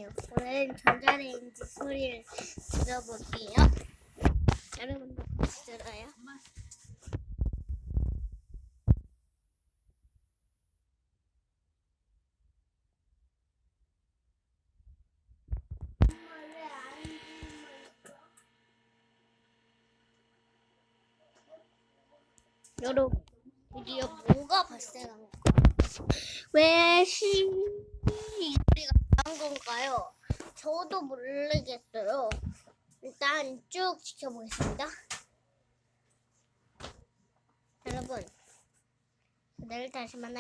안녕하세요. 오늘은 전자레인지 소리를 들어볼게요. 여러분도 같이 들어요? 여러분, 드디어 뭐가 발생한 건가요? 왜 소리가 난 건가요? 저도 모르겠어요. 일단 쭉 지켜보겠습니다. 여러분, 내일 다시 만나요.